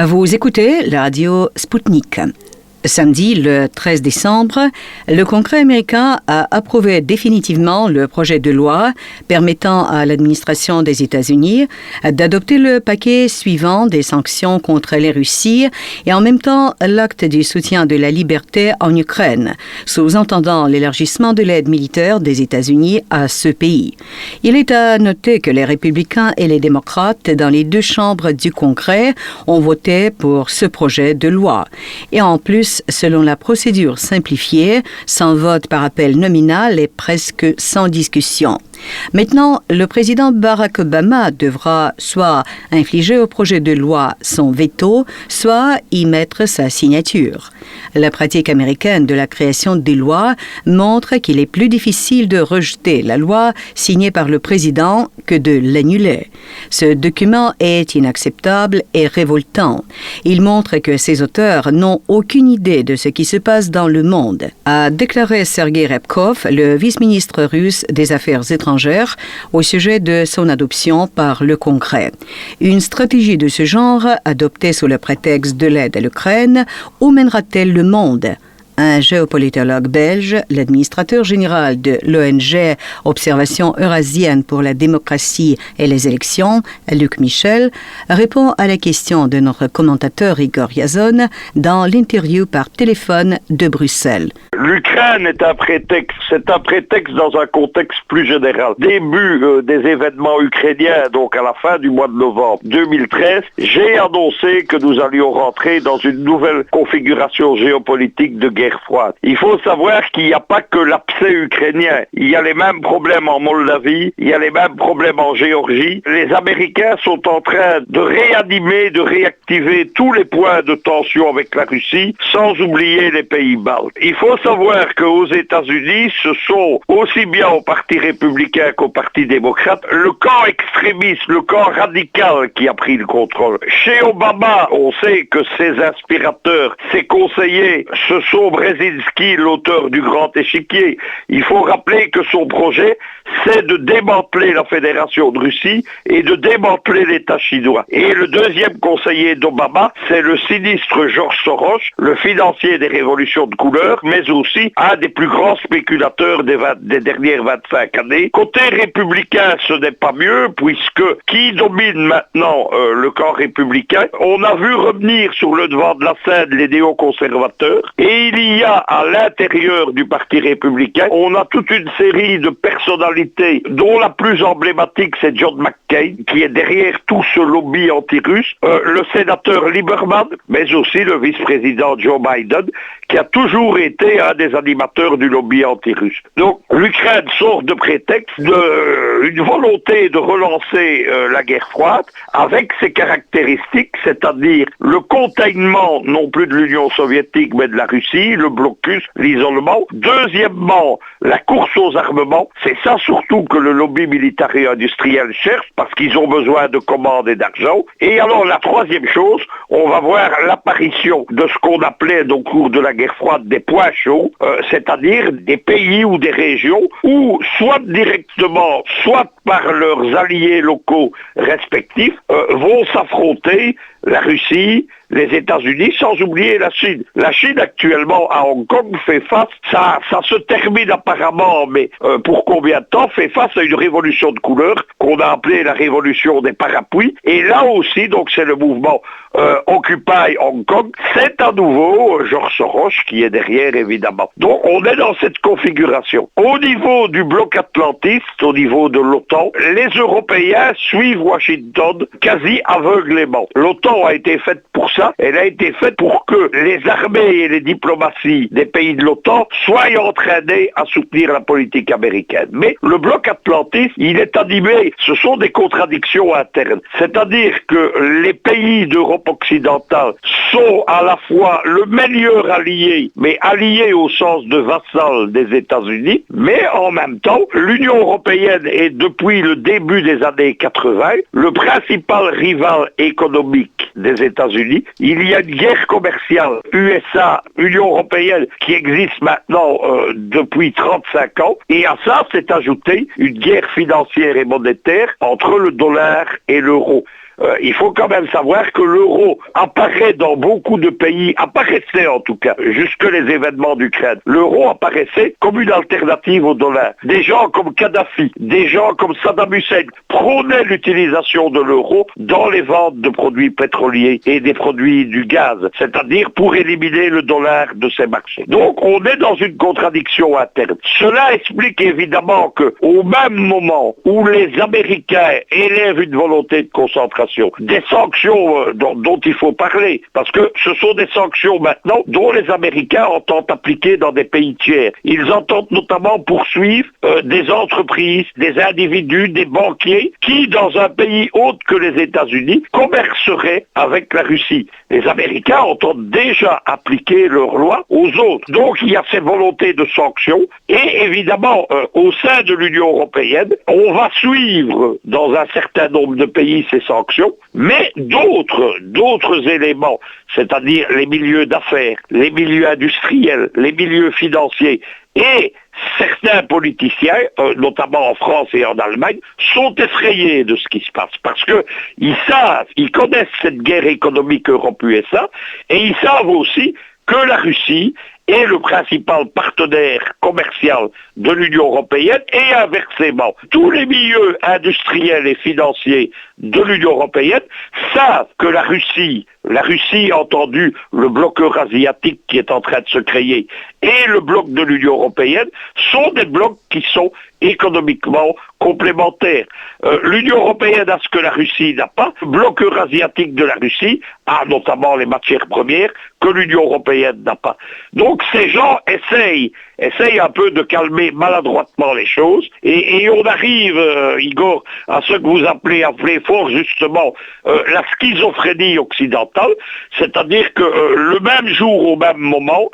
Vous écoutez la radio Sputnik. Samedi, le 13 décembre, le Congrès américain a approuvé définitivement le projet de loi permettant à l'administration des États-Unis d'adopter le paquet suivant des sanctions contre la Russie et en même temps l'acte du soutien de la liberté en Ukraine, sous-entendant l'élargissement de l'aide militaire des États-Unis à ce pays. Il est à noter que les républicains et les démocrates dans les deux chambres du Congrès ont voté pour ce projet de loi. Et en plus, selon la procédure simplifiée, sans vote par appel nominal et presque sans discussion. Maintenant, le président Barack Obama devra soit infliger au projet de loi son veto, soit y mettre sa signature. La pratique américaine de la création des lois montre qu'il est plus difficile de rejeter la loi signée par le président que de l'annuler. Ce document est inacceptable et révoltant. Il montre que ses auteurs n'ont aucune idée de ce qui se passe dans le monde, a déclaré Sergei Repkov, le vice-ministre russe des Affaires étrangères, au sujet de son adoption par le Congrès. Une stratégie de ce genre, adoptée sous le prétexte de l'aide à l'Ukraine, où mènera-t-elle le monde? Un géopolitologue belge, l'administrateur général de l'ONG Observation eurasienne pour la démocratie et les élections, Luc Michel, répond à la question de notre commentateur Igor Yazon dans l'interview par téléphone de Bruxelles. L'Ukraine est un prétexte. C'est un prétexte dans un contexte plus général. Début des événements ukrainiens, donc à la fin du mois de novembre 2013, j'ai annoncé que nous allions rentrer dans une nouvelle configuration géopolitique de guerre froide. Il faut savoir qu'il n'y a pas que l'abcès ukrainien. Il y a les mêmes problèmes en Moldavie, il y a les mêmes problèmes en Géorgie. Les Américains sont en train de réanimer, de réactiver tous les points de tension avec la Russie, sans oublier les pays baltes. Il faut savoir qu'aux États-Unis, ce sont aussi bien au Parti républicain qu'au Parti démocrate, le camp extrémiste, le camp radical qui a pris le contrôle. Chez Obama, on sait que ses inspirateurs, ses conseillers, ce sont Brzezinski, l'auteur du Grand Échiquier. Il faut rappeler que son projet, c'est de démanteler la Fédération de Russie et de démanteler l'État chinois. Et le deuxième conseiller d'Obama, c'est le sinistre George Soros, le financier des révolutions de couleur, mais aussi un des plus grands spéculateurs des dernières 25 années. Côté républicain, ce n'est pas mieux, puisque qui domine maintenant le camp républicain? On a vu revenir sur le devant de la scène les néoconservateurs, et il y a à l'intérieur du Parti républicain, on a toute une série de personnalités, dont la plus emblématique, c'est John McCain, qui est derrière tout ce lobby anti-russe, le sénateur Lieberman, mais aussi le vice-président Joe Biden, qui a toujours été un des animateurs du lobby anti-russe. Donc, l'Ukraine sort de prétexte d'une volonté de relancer la guerre froide avec ses caractéristiques, c'est-à-dire le containment, non plus de l'Union soviétique, mais de la Russie, le blocus, l'isolement. Deuxièmement, la course aux armements. C'est ça surtout que le lobby militaire et industriel cherche, parce qu'ils ont besoin de commandes et d'argent. Et alors, la troisième chose, on va voir l'apparition de ce qu'on appelait au cours de la guerre froide des points chauds, c'est-à-dire des pays ou des régions où, soit directement, soit par leurs alliés locaux respectifs, vont s'affronter la Russie, les États-Unis, sans oublier la Chine. La Chine, actuellement, à Hong Kong, fait face, ça se termine apparemment, mais pour combien de temps, fait face à une révolution de couleur qu'on a appelée la révolution des parapluies. Et là aussi, donc c'est le mouvement Occupy Hong Kong, c'est à nouveau George Soros qui est derrière, évidemment. Donc on est dans cette configuration. Au niveau du bloc atlantiste, au niveau de l'OTAN, les Européens suivent Washington quasi aveuglément. L'OTAN a été faite pour ça, elle a été faite pour que les armées et les diplomaties des pays de l'OTAN soient entraînées à soutenir la politique américaine. Mais le bloc atlantiste, il est animé, ce sont des contradictions internes. C'est-à-dire que les pays d'Europe occidentale sont à la fois le meilleur allié, mais allié au sens de vassal des États-Unis, mais en même temps, l'Union européenne est depuis le début des années 80 le principal rival économique des États-Unis. Il y a une guerre commerciale USA-Union européenne qui existe maintenant depuis 35 ans, et à ça s'est ajoutée une guerre financière et monétaire entre le dollar et l'euro. il faut quand même savoir que l'euro apparaît dans beaucoup de pays, apparaissait en tout cas, jusque les événements d'Ukraine. L'euro apparaissait comme une alternative au dollar. Des gens comme Kadhafi, des gens comme Saddam Hussein prônaient l'utilisation de l'euro dans les ventes de produits pétroliers et des produits du gaz, c'est-à-dire pour éliminer le dollar de ces marchés. Donc on est dans une contradiction interne. Cela explique évidemment que au même moment où les Américains élèvent une volonté de concentration, des sanctions dont il faut parler, parce que ce sont des sanctions maintenant dont les Américains entendent appliquer dans des pays tiers. Ils entendent notamment poursuivre des entreprises, des individus, des banquiers qui, dans un pays autre que les États-Unis, commerceraient avec la Russie. Les Américains entendent déjà appliquer leurs lois aux autres. Donc il y a ces volontés de sanctions et évidemment au sein de l'Union européenne, on va suivre dans un certain nombre de pays ces sanctions, mais d'autres éléments, c'est-à-dire les milieux d'affaires, les milieux industriels, les milieux financiers et certains politiciens, notamment en France et en Allemagne, sont effrayés de ce qui se passe parce que ils connaissent cette guerre économique Europe-USA et ils savent aussi que la Russie est le principal partenaire commercial de l'Union européenne et inversement. Tous les milieux industriels et financiers de l'Union européenne savent que la Russie entendu le bloc eurasiatique qui est en train de se créer, et le bloc de l'Union européenne sont des blocs qui sont économiquement complémentaires. L'Union européenne a ce que la Russie n'a pas. Le bloc eurasiatique de la Russie a notamment les matières premières que l'Union européenne n'a pas. Donc ces gens essayent un peu de calmer maladroitement les choses et on arrive, Igor, à ce que vous appelez fort justement la schizophrénie occidentale, c'est-à-dire que le même jour, au même moment,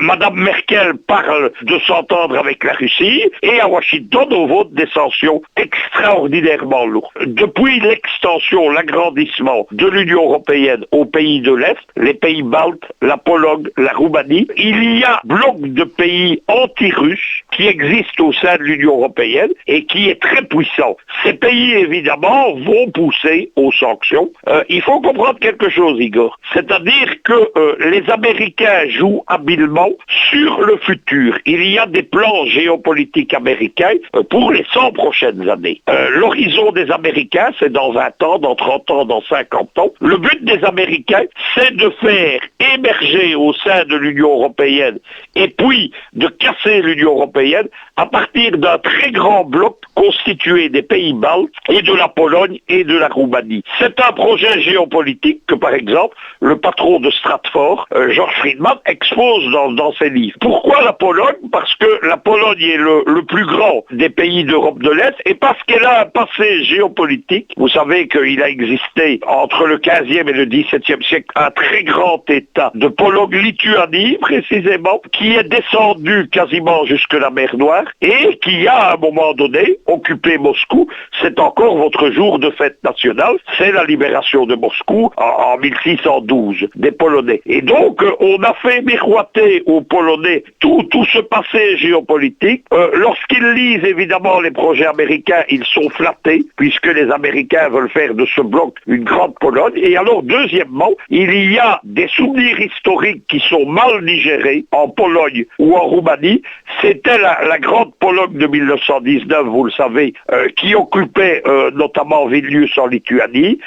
Madame Merkel parle de s'entendre avec la Russie et à Washington on vote des sanctions extraordinairement lourdes. Depuis l'extension, l'agrandissement de l'Union européenne aux pays de l'Est, les pays baltes, la Pologne, la Roumanie, il y a un bloc de pays anti-russes qui existe au sein de l'Union européenne et qui est très puissant. Ces pays, évidemment, vont pousser aux sanctions. Il faut comprendre quelque chose, Igor. C'est-à-dire que les Américains jouent habilement sur le futur. Il y a des plans géopolitiques américains pour les 100 prochaines années. L'horizon des Américains, c'est dans 20 ans, dans 30 ans, dans 50 ans. Le but des Américains, c'est de faire émerger au sein de l'Union européenne et puis de casser l'Union européenne à partir d'un très grand bloc constitué des pays baltes et de la Pologne et de la Roumanie. C'est un projet géopolitique que, par exemple, le patron de Stratfor, George Friedman, expose dans ses livres. Pourquoi la Pologne? Parce que la Pologne est le plus grand des pays d'Europe de l'Est et parce qu'elle a un passé géopolitique. Vous savez qu'il a existé entre le 15e et le 17e siècle un très grand État de Pologne-Lituanie, précisément, qui est descendu quasiment jusque la mer Noire et qui a, à un moment donné, occupé Moscou. C'est encore votre jour de fête nationale. C'est la libération de Moscou en 1612 des Polonais. Et donc, on a fait miroiter aux Polonais tout ce passé géopolitique. Lorsqu'ils lisent évidemment les projets américains, ils sont flattés, puisque les Américains veulent faire de ce bloc une grande Pologne. Et alors, deuxièmement, il y a des souvenirs historiques qui sont mal digérés en Pologne ou en Roumanie. C'était la grande Pologne de 1919, vous le savez, qui occupait notamment Vilnius en Lituanie,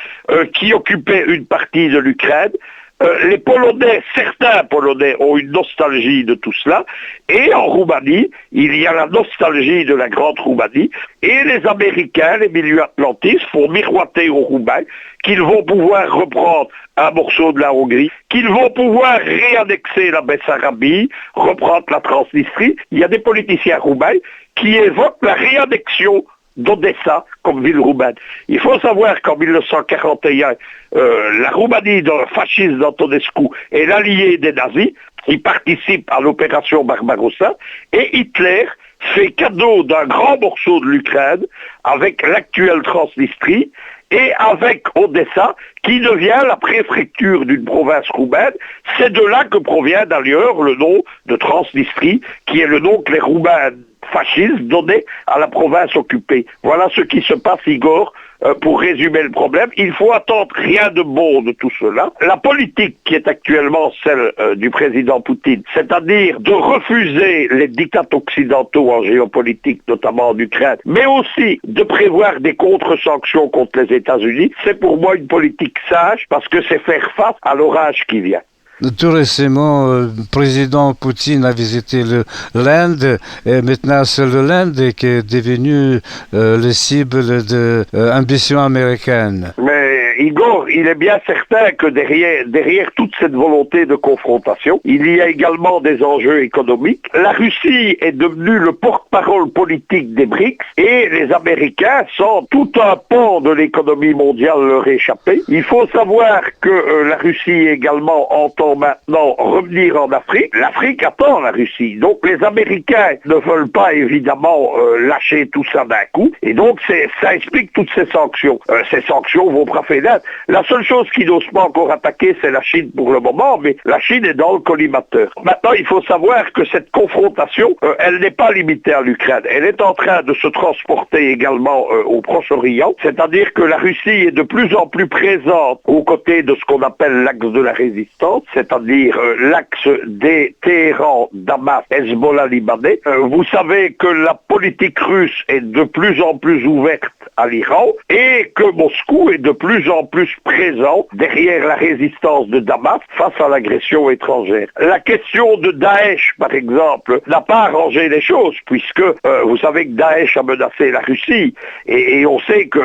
qui occupait une partie de l'Ukraine. Les Polonais, certains Polonais ont une nostalgie de tout cela, et en Roumanie, il y a la nostalgie de la grande Roumanie, et les Américains, les milieux atlantistes, font miroiter aux Roumains qu'ils vont pouvoir reprendre un morceau de la Hongrie, qu'ils vont pouvoir réannexer la Bessarabie, reprendre la Transnistrie. Il y a des politiciens roumains qui évoquent la réannexion d'Odessa comme ville roumaine. Il faut savoir qu'en 1941, la Roumanie fasciste d'Antonescu est l'allié des nazis. Il participe à l'opération Barbarossa et Hitler fait cadeau d'un grand morceau de l'Ukraine avec l'actuelle Transnistrie et avec Odessa, qui devient la préfecture d'une province roumaine. C'est de là que provient d'ailleurs le nom de Transnistrie, qui est le nom que les Roumains fascistes donnaient à la province occupée. Voilà ce qui se passe, Igor, pour résumer le problème. Il faut attendre rien de bon de tout cela. La politique qui est actuellement celle du président Poutine, c'est-à-dire de refuser les diktats occidentaux en géopolitique, notamment en Ukraine, mais aussi de prévoir des contre-sanctions contre les États-Unis, c'est pour moi une politique sage parce que c'est faire face à l'orage qui vient. Tout récemment, le président Poutine a visité l'Inde et maintenant c'est l'Inde qui est devenue la cible d'ambitions américaines. Mais Igor, il est bien certain que derrière toute cette volonté de confrontation, il y a également des enjeux économiques. La Russie est devenue le porte-parole politique des BRICS et les Américains, sans tout un pan de l'économie mondiale leur échapper. Il faut savoir que la Russie également entend maintenant revenir en Afrique. L'Afrique attend la Russie. Donc les Américains ne veulent pas évidemment lâcher tout ça d'un coup. Et donc ça explique toutes ces sanctions. Ces sanctions vont frapper l'Inde. La seule chose qui n'ose pas encore attaquer, c'est la Chine pour le moment, mais la Chine est dans le collimateur. Maintenant, il faut savoir que cette confrontation, elle n'est pas limitée à l'Ukraine. Elle est en train de se transporter également au Proche-Orient, c'est-à-dire que la Russie est de plus en plus présente aux côtés de ce qu'on appelle l'axe de la résistance, c'est-à-dire l'axe des Téhéran, Damas, Hezbollah libanais. Vous savez que la politique russe est de plus en plus ouverte à l'Iran et que Moscou est de plus en plus présent derrière la résistance de Damas face à l'agression étrangère. La question de Daesh, par exemple, n'a pas arrangé les choses puisque vous savez que Daesh a menacé la Russie et on sait que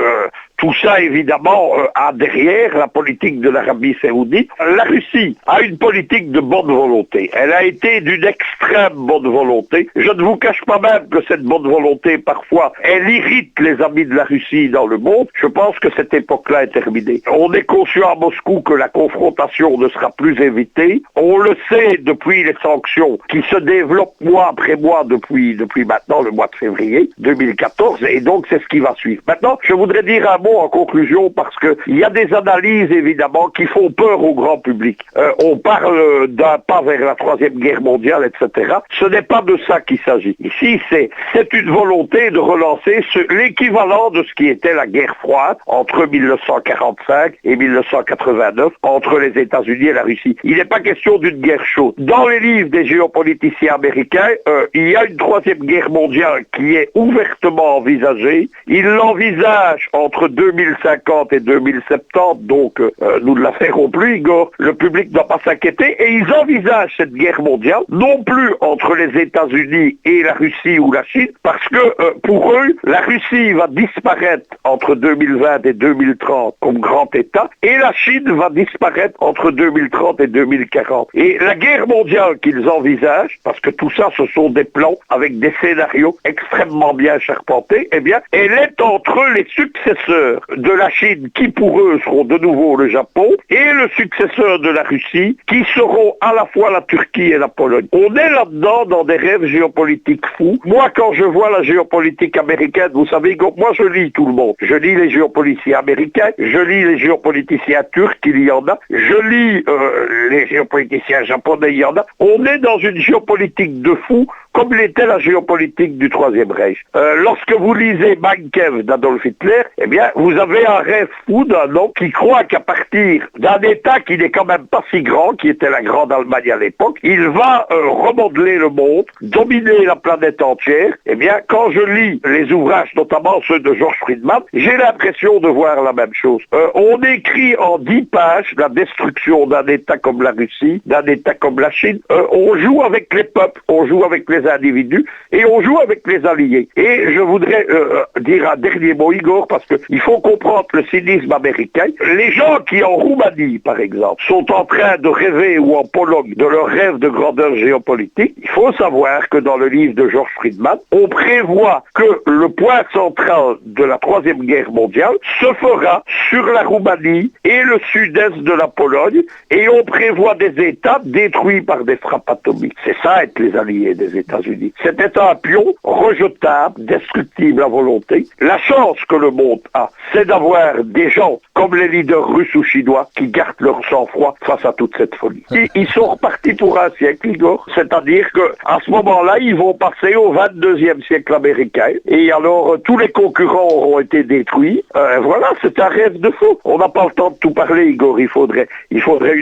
tout ça, évidemment, a derrière la politique de l'Arabie Saoudite. La Russie a une politique de bonne volonté. Elle a été d'une extrême bonne volonté. Je ne vous cache pas même que cette bonne volonté, parfois, elle irrite les amis de la Russie dans le monde. Je pense que cette époque-là est terminée. On est conscient à Moscou que la confrontation ne sera plus évitée. On le sait depuis les sanctions qui se développent mois après mois depuis maintenant le mois de février 2014. Et donc, c'est ce qui va suivre. Maintenant, je voudrais dire un mot en conclusion parce que il y a des analyses évidemment qui font peur au grand public. On parle d'un pas vers la Troisième Guerre mondiale, etc. Ce n'est pas de ça qu'il s'agit. Ici, c'est une volonté de relancer l'équivalent de ce qui était la guerre froide entre 1945 et 1989 entre les États-Unis et la Russie. Il n'est pas question d'une guerre chaude. Dans les livres des géopoliticiens américains, il y a une Troisième Guerre mondiale qui est ouvertement envisagée. Ils l'envisagent entre 2050 et 2070, donc nous ne la ferons plus, Igor. Le public ne doit pas s'inquiéter. Et ils envisagent cette guerre mondiale, non plus entre les États-Unis et la Russie ou la Chine, parce que pour eux, la Russie va disparaître entre 2020 et 2030 comme grand État, et la Chine va disparaître entre 2030 et 2040. Et la guerre mondiale qu'ils envisagent, parce que tout ça, ce sont des plans avec des scénarios extrêmement bien charpentés, eh bien, elle est entre les successeurs de la Chine, qui pour eux seront de nouveau le Japon, et le successeur de la Russie, qui seront à la fois la Turquie et la Pologne. On est là-dedans dans des rêves géopolitiques fous. Moi, quand je vois la géopolitique américaine, vous savez, moi je lis tout le monde. Je lis les géopoliticiens américains, je lis les géopoliticiens turcs, il y en a, je lis les géopoliticiens japonais, il y en a. On est dans une géopolitique de fous, comme l'était la géopolitique du Troisième Reich. Lorsque vous lisez Mein Kampf d'Adolf Hitler, eh bien, vous avez un rêve fou d'un homme qui croit qu'à partir d'un État qui n'est quand même pas si grand, qui était la Grande Allemagne à l'époque, il va remodeler le monde, dominer la planète entière. Eh bien, quand je lis les ouvrages, notamment ceux de George Friedman, j'ai l'impression de voir la même chose. On écrit en 10 pages la destruction d'un État comme la Russie, d'un État comme la Chine. On joue avec les peuples, on joue avec les individus et on joue avec les alliés. Et je voudrais dire un dernier mot, Igor, parce qu'il faut comprendre le cynisme américain. Les gens qui en Roumanie, par exemple, sont en train de rêver, ou en Pologne, de leur rêve de grandeur géopolitique, il faut savoir que dans le livre de George Friedman, on prévoit que le point central de la Troisième Guerre mondiale se fera sur la Roumanie et le sud-est de la Pologne, et on prévoit des États détruits par des frappes atomiques. C'est ça être les alliés des États-Unis. C'était un pion rejetable, destructible à volonté. La chance que le monde a, c'est d'avoir des gens comme les leaders russes ou chinois qui gardent leur sang-froid face à toute cette folie. Ils sont repartis pour un siècle, Igor. C'est-à-dire qu'à ce moment-là, ils vont passer au 22e siècle américain. Et alors, tous les concurrents auront été détruits. Voilà, c'est un rêve de fou. On n'a pas le temps de tout parler, Igor. Il faudrait 1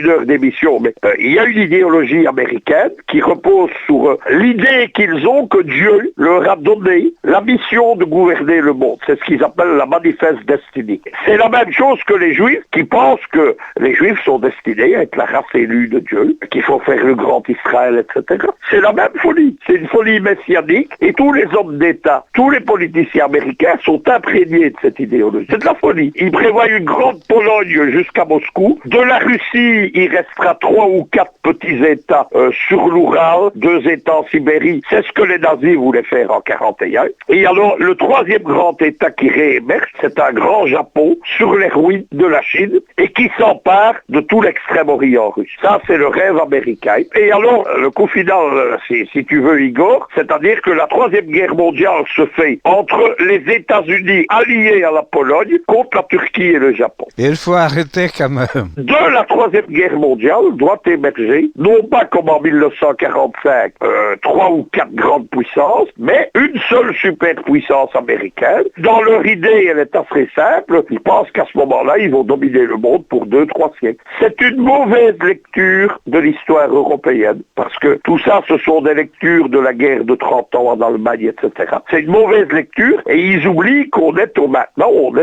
heure d'émission. Mais il y a une idéologie américaine qui repose sur l'idée qu'ils ont que Dieu leur a donné la mission de gouverner le monde. C'est ce qu'ils appellent la Manifest Destiny. C'est la même chose que les Juifs qui pensent que les Juifs sont destinés à être la race élue de Dieu, qu'il faut faire le grand Israël, etc. C'est la même folie. C'est une folie messianique et tous les hommes d'État, tous les politiciens américains sont imprégnés de cette idéologie. C'est de la folie. Ils prévoient une grande Pologne jusqu'à Moscou. De la Russie, il restera 3 ou 4 petits États sur l'Oural, 2 États en Sibérie. C'est ce que les nazis voulaient faire en 1941. Et alors, le 3e grand État qui réémerge, c'est un grand Japon sur les ruines de la Chine et qui s'empare de tout l'extrême-orient russe. Ça, c'est le rêve américain. Et alors, le coup final, si tu veux, Igor, c'est-à-dire que la 3e guerre mondiale se fait entre les États-Unis alliés à la Pologne contre la Turquie et le Japon. Il faut arrêter quand même. De la 3e guerre mondiale doit émerger, non pas comme en 1945, 3 ou 4 grandes puissances, mais une seule superpuissance américaine. Dans leur idée, elle est assez simple. Ils pensent qu'à ce moment-là, ils vont dominer le monde pour 2-3 siècles. C'est une mauvaise lecture de l'histoire européenne, parce que tout ça, ce sont des lectures de la guerre de 30 ans en Allemagne, etc. C'est une mauvaise lecture, et ils oublient qu'on est maintenant, on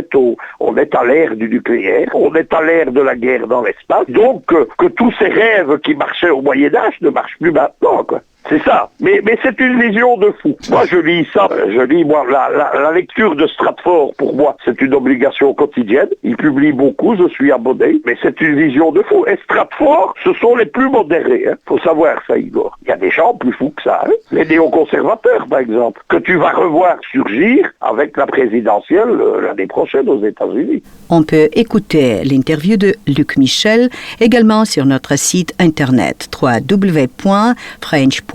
est à l'ère du nucléaire, on est à l'ère de la guerre dans l'espace, donc que tous ces rêves qui marchaient au Moyen-Âge ne marchent plus maintenant, quoi. C'est ça. Mais c'est une vision de fou. Moi, je lis ça. La lecture de Stratford, pour moi, c'est une obligation quotidienne. Il publie beaucoup, je suis abonné. Mais c'est une vision de fou. Et Stratford, ce sont les plus modérés. Faut savoir ça, Igor. Il y a des gens plus fous que ça. Les néoconservateurs, par exemple, que tu vas revoir surgir avec la présidentielle l'année prochaine aux États-Unis. On peut écouter l'interview de Luc Michel également sur notre site internet www.french.ruvr.ru.